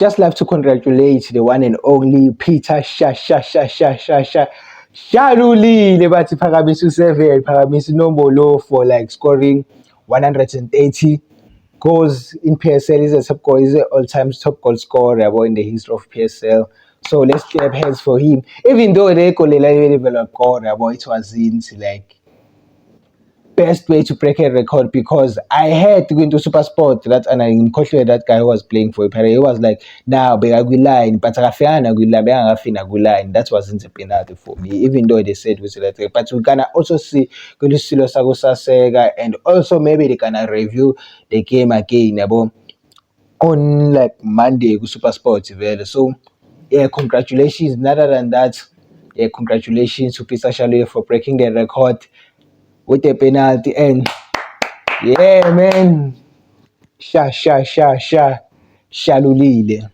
just love to congratulate the one and only Peter Shalulile bathi phakamisa u7 phakamisa inombolo for like scoring 130 goals in PSL. He's a top goal, he's an all-time top goal scorer in the history of PSL. So let's clap hands for him. Even though they call it it was in like best way to break a record, because I had to go into Super Sport that and I'm confident that guy who was playing for Ipere. He was like, now line, but line. That wasn't a penalty for me, even though they said we said that. But we can also see Kulisilo Sagosa Sega, and also maybe they can review the game again on like Monday with Super Sport. So yeah, congratulations. Other than that, yeah, congratulations to Peter Shalulile for breaking the record with a penalty. And yeah, man, Shalulile.